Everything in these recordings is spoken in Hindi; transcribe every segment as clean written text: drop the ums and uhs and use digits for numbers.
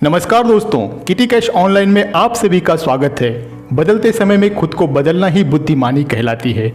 नमस्कार दोस्तों, किटी कैश ऑनलाइन में आप सभी का स्वागत है। बदलते समय में खुद को बदलना ही बुद्धिमानी कहलाती है।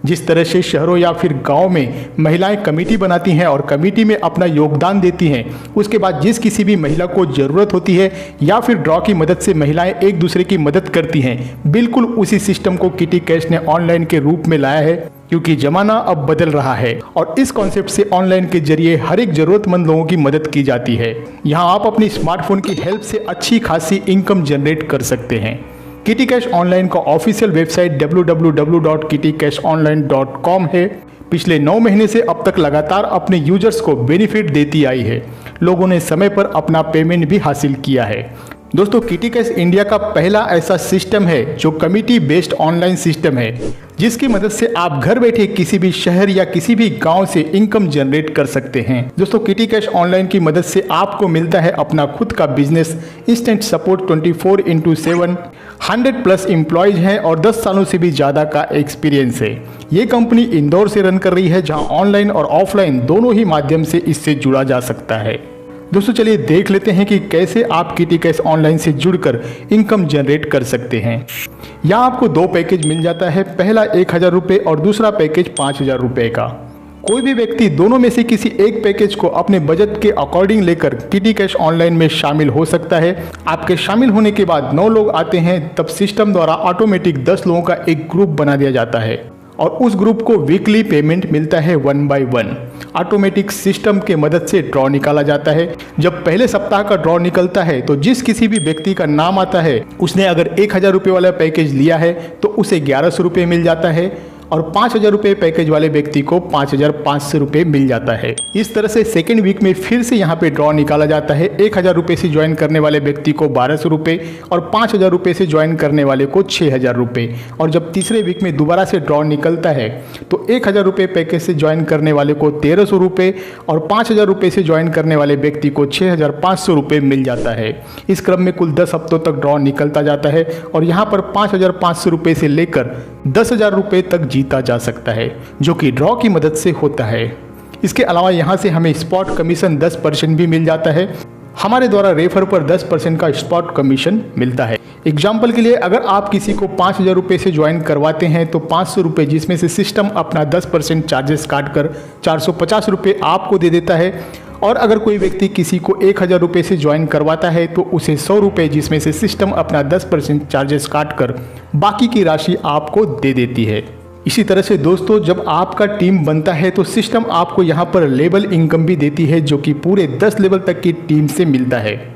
जिस तरह से शहरों या फिर गांव में महिलाएं कमेटी बनाती हैं और कमेटी में अपना योगदान देती हैं, उसके बाद जिस किसी भी महिला को ज़रूरत होती है या फिर ड्रॉ की मदद से महिलाएं एक दूसरे की मदद करती हैं, बिल्कुल उसी सिस्टम को किटी कैश ने ऑनलाइन के रूप में लाया है, क्योंकि ज़माना अब बदल रहा है और इस कॉन्सेप्ट से ऑनलाइन के जरिए हर एक ज़रूरतमंद लोगों की मदद की जाती है। यहाँ आप अपनी स्मार्टफोन की हेल्प से अच्छी खासी इनकम जनरेट कर सकते हैं। किटी कैश ऑनलाइन का ऑफिशियल वेबसाइट www.kittycashonline.com है। पिछले 9 महीने से अब तक लगातार अपने यूजर्स को बेनिफिट देती आई है। लोगों ने समय पर अपना पेमेंट भी हासिल किया है। दोस्तों, किटी कैश इंडिया का पहला ऐसा सिस्टम है जो कमिटी बेस्ड ऑनलाइन सिस्टम है, जिसकी मदद से आप घर बैठे किसी भी शहर या किसी भी गांव से इनकम जनरेट कर सकते हैं। दोस्तों, किटी कैश ऑनलाइन की मदद से आपको मिलता है अपना खुद का बिजनेस, इंस्टेंट सपोर्ट 24/7, 100+ एम्प्लॉयज हैं और 10 सालों से भी ज़्यादा का एक्सपीरियंस है। ये कंपनी इंदौर से रन कर रही है, जहां ऑनलाइन और ऑफलाइन दोनों ही माध्यम से इससे जुड़ा जा सकता है। दोस्तों, चलिए देख लेते हैं कि कैसे आप किटी कैश ऑनलाइन से जुड़कर इनकम जनरेट कर सकते हैं। यहाँ आपको 2 पैकेज मिल जाता है, पहला 1000 रुपये और दूसरा पैकेज 5000 रुपये का। कोई भी व्यक्ति दोनों में से किसी एक पैकेज को अपने बजट के अकॉर्डिंग लेकर किटी कैश ऑनलाइन में शामिल हो सकता है। आपके शामिल होने के बाद 9 लोग आते हैं, तब सिस्टम द्वारा ऑटोमेटिक 10 लोगों का एक ग्रुप बना दिया जाता है और उस ग्रुप को वीकली पेमेंट मिलता है 1 by 1। ऑटोमेटिक सिस्टम के मदद से ड्रॉ निकाला जाता है। जब पहले सप्ताह का ड्रॉ निकलता है तो जिस किसी भी व्यक्ति का नाम आता है, उसने अगर 1000 रुपये वाला पैकेज लिया है तो उसे 1100 रुपये मिल जाता है और 5000 रुपये पैकेज वाले व्यक्ति को 5500 रुपये मिल जाता है। इस तरह से सेकेंड वीक में फिर से यहाँ पे ड्रॉ निकाला जाता है। 1000 रुपये से ज्वाइन करने वाले व्यक्ति को 1200 रुपये और 5000 रुपये से ज्वाइन करने वाले को 6000 रुपये। और जब तीसरे वीक में दोबारा से ड्रॉ निकलता है तो 1000 रुपये पैकेज से ज्वाइन करने वाले को 1300 रुपये और 5000 रुपये से ज्वाइन करने वाले व्यक्ति को 6500 रुपये मिल जाता है। इस क्रम में कुल 10 हफ्तों तक ड्रॉ निकलता जाता है और यहाँ पर 5500 रुपये से लेकर 10,000 रुपये तक जीता जा सकता है, जो कि ड्रॉ की मदद से होता है। इसके अलावा यहाँ से हमें स्पॉट कमीशन 10% भी मिल जाता है। हमारे द्वारा रेफर पर 10% का स्पॉट कमीशन मिलता है। एग्जाम्पल के लिए, अगर आप किसी को 5000 रुपये से ज्वाइन करवाते हैं तो 500 रुपये, जिसमें से सिस्टम अपना 10% चार्जेस काट कर 450 रुपये आपको दे देता है। और अगर कोई व्यक्ति किसी को 1000 रुपये से ज्वाइन करवाता है तो उसे 100 रुपये, जिसमें से सिस्टम अपना 10% चार्जेस काट कर बाकी की राशि आपको दे देती है। इसी तरह से दोस्तों, जब आपका टीम बनता है तो सिस्टम आपको यहाँ पर लेवल इनकम भी देती है, जो कि पूरे 10 लेवल तक की टीम से मिलता है।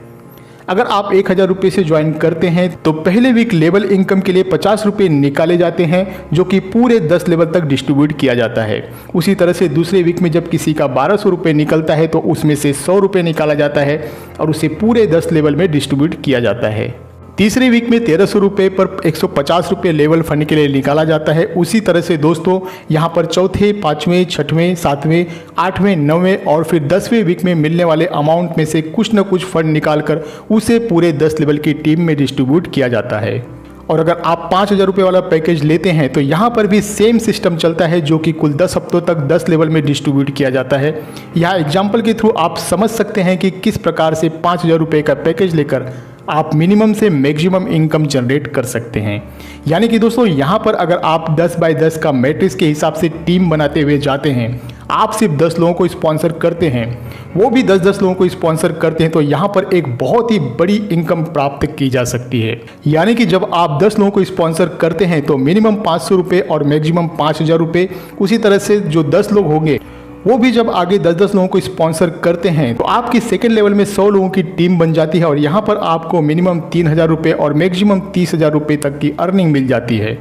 अगर आप 1000 रुपये से ज्वाइन करते हैं तो पहले वीक लेवल इनकम के लिए 50 रुपये निकाले जाते हैं, जो कि पूरे 10 लेवल तक डिस्ट्रीब्यूट किया जाता है। उसी तरह से दूसरे वीक में जब किसी का 1200 रुपये निकलता है तो उसमें से 100 रुपये निकाला जाता है और उसे पूरे 10 लेवल में डिस्ट्रीब्यूट किया जाता है। तीसरे वीक में 1300 रुपये पर 150 रुपये लेवल फंड के लिए निकाला जाता है। उसी तरह से दोस्तों, यहाँ पर चौथे, 5वें, 6वें, 7वें, 8वें, 9वें और फिर 10वें वीक में मिलने वाले अमाउंट में से कुछ न कुछ फंड निकालकर उसे पूरे 10 लेवल की टीम में डिस्ट्रीब्यूट किया जाता है। और अगर आप 5000 रुपये वाला पैकेज लेते हैं तो यहाँ पर भी सेम सिस्टम चलता है, जो कि कुल 10 हफ्तों तक 10 लेवल में डिस्ट्रीब्यूट किया जाता है। यहाँ एग्जाम्पल के थ्रू आप समझ सकते हैं कि किस प्रकार से 5000 रुपये का पैकेज लेकर आप मिनिमम से मैक्सिमम इनकम जनरेट कर सकते हैं। यानी कि दोस्तों, यहाँ पर अगर आप 10 by 10 का मैट्रिक्स के हिसाब से टीम बनाते हुए जाते हैं, आप सिर्फ 10 लोगों को स्पॉन्सर करते हैं, वो भी 10-10 लोगों को स्पॉन्सर करते हैं, तो यहाँ पर एक बहुत ही बड़ी इनकम प्राप्त की जा सकती है। यानी कि जब आप 10 लोगों को स्पॉन्सर करते हैं तो मिनिमम 500 रुपये और मैक्सिमम 5000 रुपये। उसी तरह से जो 10 लोग होंगे वो भी जब आगे 10-10 लोगों को स्पॉन्सर करते हैं तो आपकी सेकेंड लेवल में 100 लोगों की टीम बन जाती है और यहाँ पर आपको मिनिमम 3000 रुपये और मैक्सिमम 30,000 रुपये तक की अर्निंग मिल जाती है।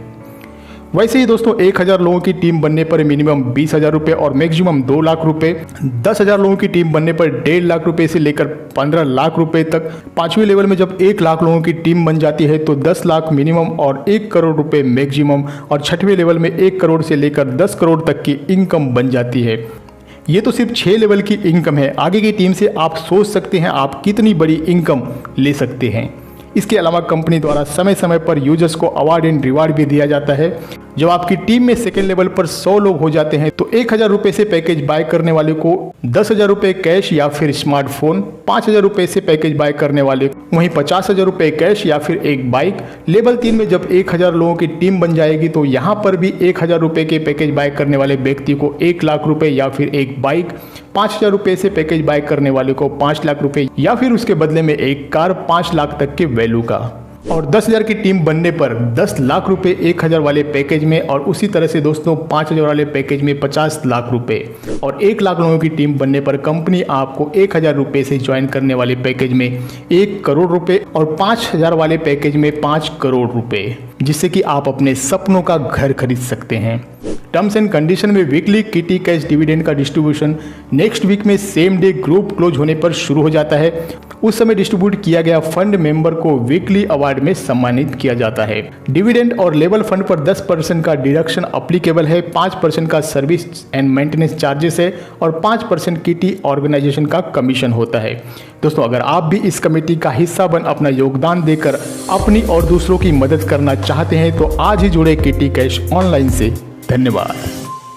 वैसे ही दोस्तों, 1000 लोगों की टीम बनने पर मिनिमम 20,000 रुपये और मैक्सिमम 2 लाख रुपये। 10,000 लोगों की टीम बनने पर 1.5 लाख रुपये से लेकर 15 लाख रुपये तक। 5वें लेवल में जब 1 लाख लोगों की टीम बन जाती है तो 10 लाख मिनिमम और 1 करोड़ रुपये मैक्सिमम। और 6वें लेवल में 1 करोड़ से लेकर 10 करोड़ तक की इनकम बन जाती है। ये तो सिर्फ 6 लेवल की इनकम है। आगे की टीम से आप सोच सकते हैं आप कितनी बड़ी इनकम ले सकते हैं। इसके अलावा कंपनी द्वारा समय समय पर यूजर्स को अवार्ड एंड रिवार्ड भी दिया जाता है। जब आपकी टीम में सेकेंड लेवल पर 100 लोग हो जाते हैं तो 1000 रुपये से पैकेज बाय करने वाले को 10,000 रुपये कैश या फिर स्मार्टफोन 5,000 रुपये से पैकेज बाय करने वाले, वहीं 50,000 रुपये कैश या फिर एक बाइक। लेवल 3 में जब 1,000 लोगों की टीम बन जाएगी तो यहाँ पर भी 1,000 रुपये के पैकेज बाय करने वाले व्यक्ति को 1 लाख रुपये या फिर एक बाइक, 5,000 रुपये से पैकेज बाय करने वाले को 5 लाख रुपये या फिर उसके बदले में एक कार 5 लाख तक के वैल्यू का। और 10,000 की टीम बनने पर 10 लाख रुपए 1,000 वाले पैकेज में, और उसी तरह से दोस्तों 5,000 वाले पैकेज में 50 लाख रुपए, और 1 लाख लोगों की टीम बनने पर कंपनी आपको 1,000 रुपये से ज्वाइन करने वाले पैकेज में 1 करोड़ रुपए, और 5,000 वाले पैकेज में 5 करोड़ रुपए, जिससे कि आप अपने सपनों का घर खरीद सकते हैं। टर्म्स एंड कंडीशन में वीकली किटी कैश डिविडेंड का डिस्ट्रीब्यूशन नेक्स्ट वीक में सेम डे ग्रुप क्लोज होने पर शुरू हो जाता है। उस समय डिस्ट्रीब्यूट किया गया फंड मेंबर को वीकली अवार्ड में सम्मानित किया जाता है। डिविडेंड और लेवल फंड पर 10% का डिडक्शन अप्लीकेबल है, 5% का सर्विस एंड मेंटेनेंस चार्जेस है, और 5% किटी ऑर्गेनाइजेशन का कमीशन होता है। दोस्तों, अगर आप भी इस कमेटी का हिस्सा बन अपना योगदान देकर अपनी और दूसरों की मदद करना चाहते हैं तो आज ही जुड़े किटी कैश ऑनलाइन से। धन्यवाद।